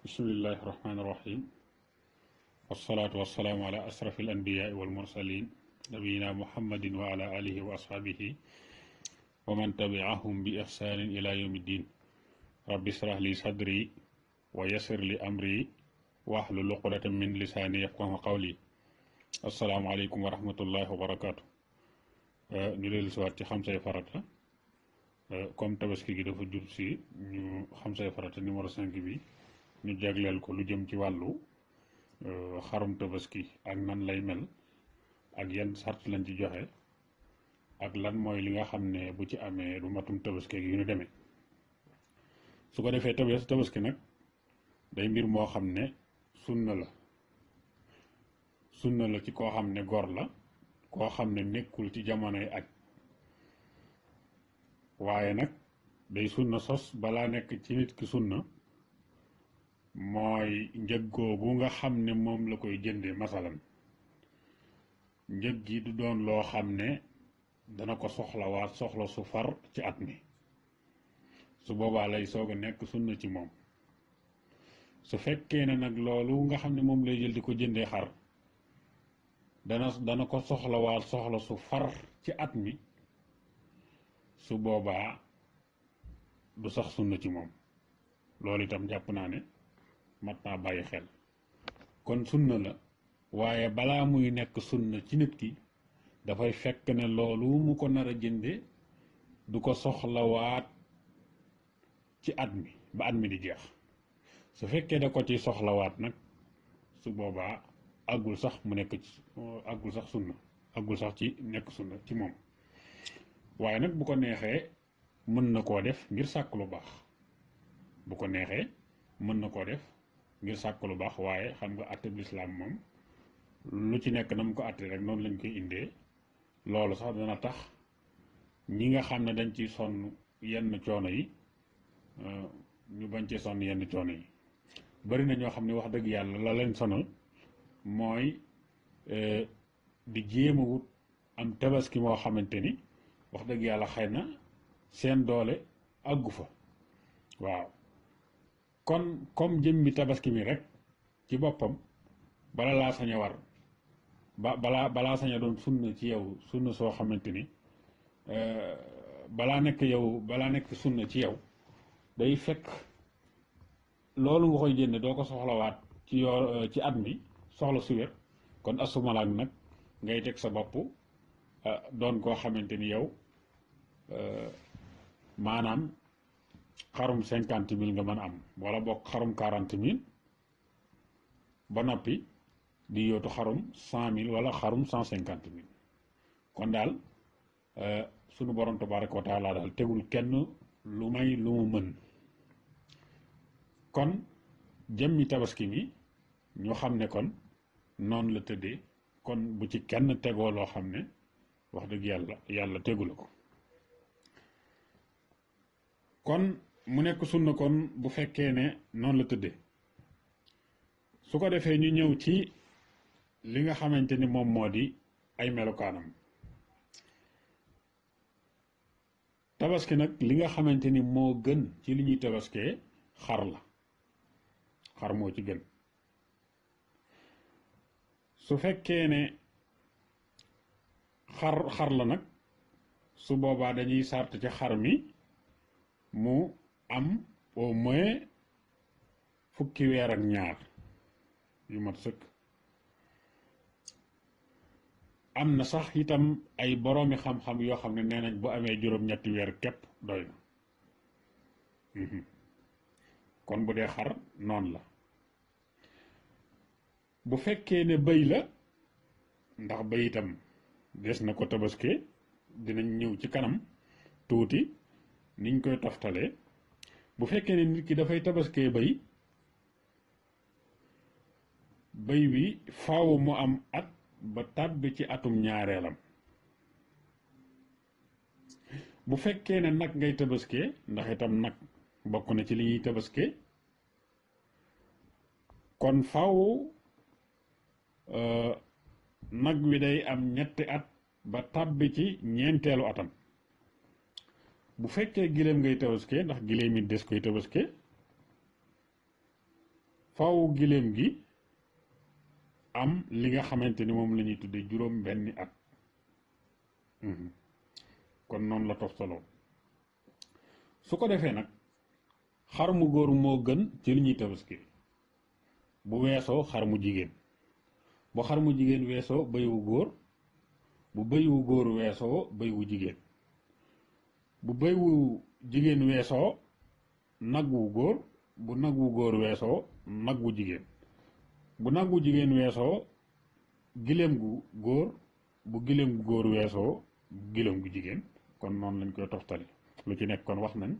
bismillahi irrahmani irrahim wasalaatu wasalaamu ala asrafi alanbiyaai walmursalin nabiyina muhammadin wa ala alihi wa ashaabihi wa man tabiahum bi ihsaanin ila yawmi ddin rabbi israh li sadri wa yassir li amri wahlul uqdatan min lisaani yafqahu qawli asalaamaaleykum wa rahmatullahi wa barakaatu. ñu dellu si waat ci xam say farata comme tabaski gi dafa jub si ñu xam say farata numéro 5 bi ñu jagleel ko lu jëm ci wàllu xarum tabaski ak nan lay mel ak yan sart lañ ci joxe ak lan mooy li nga xam ne bu ci amee du matum tabaski gi yu ñu demee su ko defee tabaski nag day mbir moo xam ne sunna la ci koo xam ne gor la koo xam ne nekkul ci jamonoy aj waaye nag day sunna sos balaa nekk ci nit ki sunna mooy njëg googu nga xam ne moom la koy jënde masalan njëg gi du doon loo xam ne dana ko soxla su far ci at mi su boobaa lay soog a nekk sunna ci moom. su fekkee ne nag loolu nga xam ne moom lay jël di ko jëndee xar dana ko soxla su far ci at mi su boobaa du sax sunna ci moom. loolu itam jàpp naa ne mat naa bàyyi xel kon sunna la waaye balaa muy nekk sunna ci nit ki dafay fekk ne loolu mu ko nar a jënde du ko soxlawaat ci at mi ba at mi di jeex. su fekkee da ko ci soxlawaat nag su boobaa àggul sax mu nekk àggul sax sunna àggul sax ci nekk sunna ci moom. waaye nag bu ko neexee mën na koo def ngir sàkk lu baax bu ko neexee mën na koo def ngir sàkk lu baax waaye xam nga àtteb lislaam moom lu ci nekk na mu ko àtte rek noonu lañ koy indee. loolu sax dana tax ñi nga xam ne dañ ci sonn yenn coono yi ñu bañ ci sonn yenn coono yi. bari na ñoo xam ne wax dëgg yàlla la leen sonal mooy di jéem a wut am tabaski moo xamante ni wax dëgg yàlla xëy na seen doole àggu fa. waaw kon comme jëmmi tabaski mi rek ci boppam bala laa sañ a war balaa sañ a doon sunna ci yow sunna soo xamante ni balaa nekk sunna ci yow day fekk loolu nga koy jënde doo ko soxlawaat ci at mi soxla su wér kon asumalaak nag ngay teg sa bopp doon koo xamante ni yow maanaam xarum 50 000 nga mën a am wala bokk xarum 40 000 ba noppi di yootu xarum 100 000 wala xarum 150 000 kon daal sunu borom tabaaraka wa taala daal tegul kenn lu may lu mu mën. kon jëmmi tabaski mi ñu xam ne kon noonu la tëddee kon bu ci kenn tegoo loo xam ne wax dëgg yàlla tegu la ko. kon mu nekk sunna kon bu fekkee ne noonu la tëddee su ko defee ñu ñëw ci li nga xamante ni moom moo di ay melokaanam. tabaski nag li nga xamante ni moo gën ci li ñuy tabaskee xar la. xar moo ci gën. su fekkee ne xar la nag su boobaa dañuy sart ci xar mi mu am au moins fukki weer ak ñaar yu mat sëkk. am na sax itam ay boroomi xam-xam yoo xam ne nee nañ bu amee juróom-ñetti weer képp doy na. kon bu dee xar noonu la. bu fekkee ne bëy la ndax bëy itam des na ko tabaskee dinañ ñëw ci kanam tuuti niñ koy toftalee. bu fekkee ne nit ki dafay tabaskee bëy bi faaw mu am at ba tàbbi ci atum ñaareelam. bu fekkee ne nag ngay tabaskee ndax itam nag bokk na ci li ñuy tabaskee kon faaw nag wi day am ñetti at ba tàbbi ci ñeenteelu atam. bu fekkee giléem ngay tabaskee ndax giléem it des koy tabaskee faw giléem gi am li nga xamante ni moom la ñuy tuddee juróom benni at kon noonu la toftaloo su ko defee nag xar mu góor moo gën ci li ñuy tabaski bu weesoo xar mu jigéen bu xar mu jigéen weesoo bëy wu góor bu bëy wu góor weesoo bëy wu jigéen bu bëy wu jigéen weesoo nag wu góor bu nag wu góor weesoo nag wu jigéen bu nag wu jigéen weesoo giléem gu góor bu giléem gu góor weesoo giléem gu jigéen kon noonu lañ koy toftale lu ci nekk kon wax nañ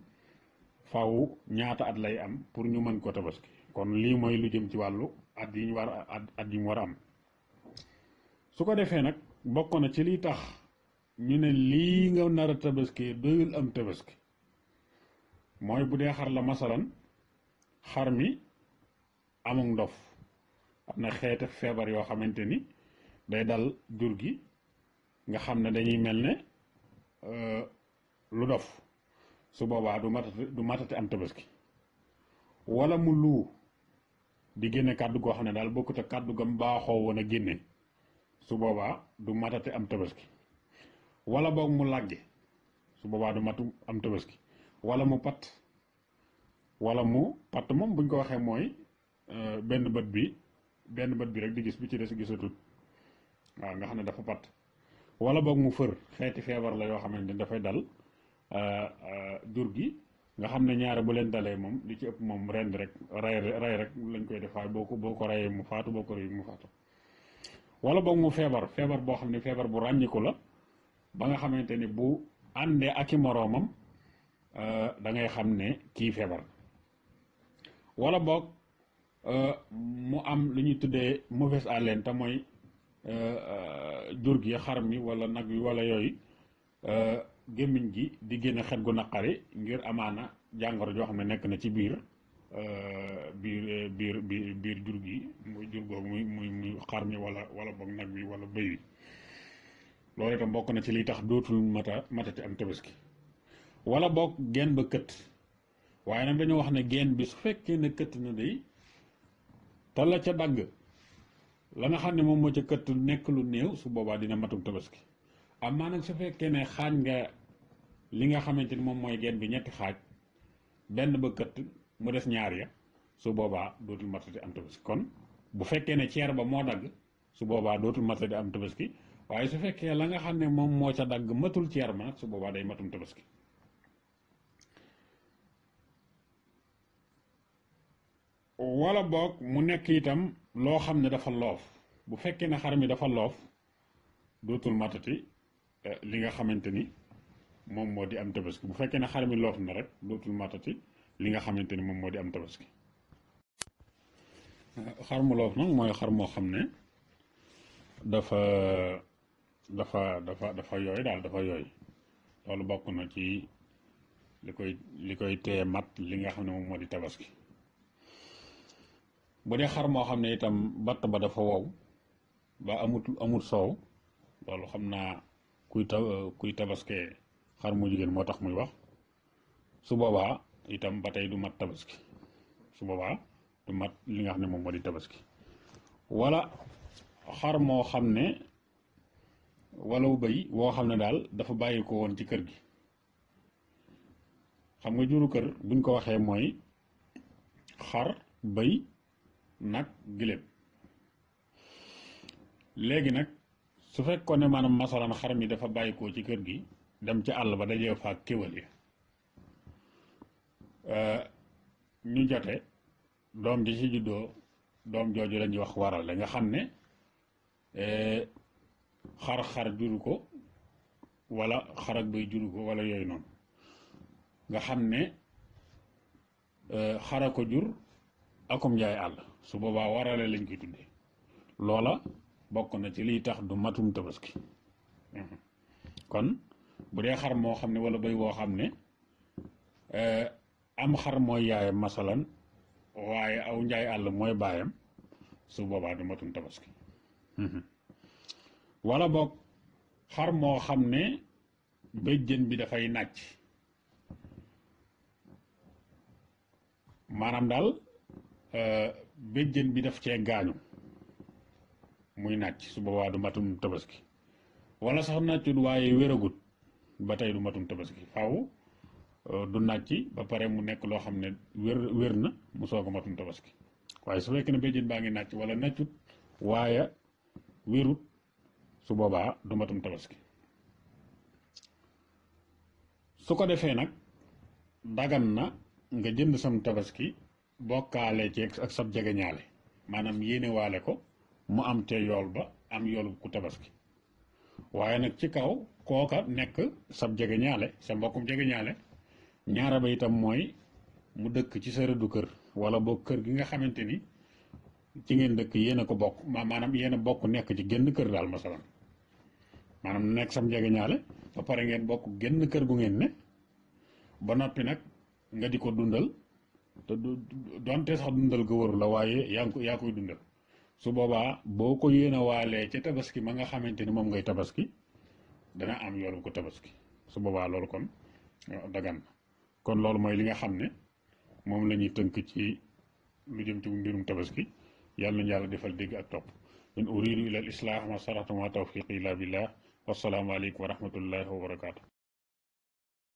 faaw ñaata at lay am pour ñu mën ko tabaski kon lii mooy lu jëm ci wàllu at yi ñu war at yi mu war a am su ko defee nag bokk na ci liy tax ñu ne lii nga nar a tabaski doyul am tabaski mooy bu dee xar la masalan xar mi amul ndof am na xeeti feebar yoo xamante ni day dal jur gi nga xam ne dañuy mel ne lu dof su boobaa du matati am tabaski wala mu luu di génne kàddu goo xam ne daal bokkut ak kàddu gam baaxoo woon a génne su boobaa du matati am tabaski wala boog mu làgge su boobaa du matu am tabaski wala mu pat moom buñ ko waxee mooy benn bët bi rek di gis bi ci des gisatut waaw nga xam ne dafa pat wala boog mu fër xeeti feebar la yoo xamante ni dafay dal jur gi nga xam ne ñaare bu leen dalee moom li ci ëpp moom rend rek ray rek lañ koy def waaye boo ko rayee mu faatu boo ko rayee mu faatu wala boog mu feebar boo xam ne feebar bu ràññiku la ba nga xamante ni bu àndee ak i moroomam da ngay xam ne kii feebar wala boog mu am lu ñuy tuddee mauvaise haleine te mooy jur gi xar mi wala nag wi wala yooyu gémmiñ gi di génn xet gu naqari ngir amaana jàngoro joo xam ne nekk na ci biir jur gi muy jur googu muy xar mi wala boog nag wi wala bëy wi loolu itam bokk na ci liy tax dootul matati am tabaski wala boog geen ba këtt waaye nag dañoo wax ne geen bi su fekkee ne këtt na day te la ca dagg la nga xam ne moom moo ca këtt nekk lu néew su boobaa dina matum tabaski amaa nag su fekkee ne xaaj nga li nga xamante ni moom mooy geen bi ñetti xaaj benn ba këtt mu des ñaar ya su boobaa dootul matati am tabaski kon bu fekkee ne ceer ba moo dagg su boobaa dootul matati am tabaski waaye su fekkee la nga xam ne moom moo ca dagg matul ceer ma nag su boobaa day matum tabaski wala boog mu nekk itam loo xam ne dafa loof bu fekkee ne xar mi dafa loof dootul matati li nga xamante ni moom moo di am tabaski bu fekkee ne xar mi loof na rek dootul matati li nga xamante ni moom moo di am tabaski xar mu loof nag mooy xar moo xam ne dafa yooy daal dafa yooy loolu bokk na ci li koy téye mat li nga xam ne moom moo di tabaski bu dee xar moo xam ne itam batt ba dafa wow ba amut soow loolu xam naa kuy tabaskee xar mu jigéen moo tax muy wax su boobaa itam ba tey du mat tabaski su boobaa du mat li nga xam ne moom moo di tabaski wala xar moo xam ne wala bëy woo xam ne daal dafa bàyyi ko woon ci kër gi xam nga juru kër buñ ko waxee mooy xar bëy nag giléem léegi nag su fekkoon ne maanaam masalan xar mi dafa bàyyikoo ci kër gi dem ci àll ba dajee fa kéwal yi ñu jote doom ji ci juddoo doom jooju la ñuy wax waral la nga xam ne xar juru ko wala xar ak bëy juru ko wala yooyu noonu nga xam ne xara ko jur akum njaay àll su boobaa warale lañ koy tuddee loola bokk na ci liy tax du matum tabaski kon bu dee xar moo xam ne wala bëy woo xam ne am xar mooy yaayam masalan waaye aw njaay àll mooy baayam su boobaa du matum tabaski wala boog xar moo xam ne béjjën bi dafay nàcc maanaam daal béjjën bi daf cee gaañu muy nàcc su boobaa du matum tabaski wala sax nàccut waaye wéragut ba tey du matum tabaski faaw du nàcc ba pare mu nekk loo xam ne wér na mu soog a matum tabaski waaye su fekkee ne béjjën baa ngi nàcc wala nàccut waaye wérut su boobaa du matum tabaski su ko defee nag dagan na nga jënd sam tabaski bokkaale ci ak sab jegeñaale maanaam yéene waale ko mu am te yool ba am yoolu ku tabaski waaye nag ci kaw kooka nekk sab jegeñaale sa mbokkum jegeñaale ñaara ba itam mooy mu dëkk ci sa rëddu kër wala boog kër gi nga xamante ni ci ngeen dëkk yéen a ko bokk maanaam yéen a bokk nekk ci génn kër daal masalan maanaam nekk sam jegeñaale ba pare ngeen bokk génn kër gu ngeen ne ba noppi nag nga di ko dundal te donte sax dundal ga waru la waaye yaa koy dundal su boobaa boo ko yéene waalee ca tabaski ma nga xamante ni moom ngay tabaski dana am yoolu ko tabaski su boobaa loolu kon dagan na kon loolu mooy li nga xam ne moom la ñuy tënk ci lu jëm ci mbirum tabaski yàlla nañu yàlla defal dégg ak topp in uridu ila al islah ma saratu ma tawfiqi illa billah wassalaamu aleykum wa rahmatullahi wa barakaatu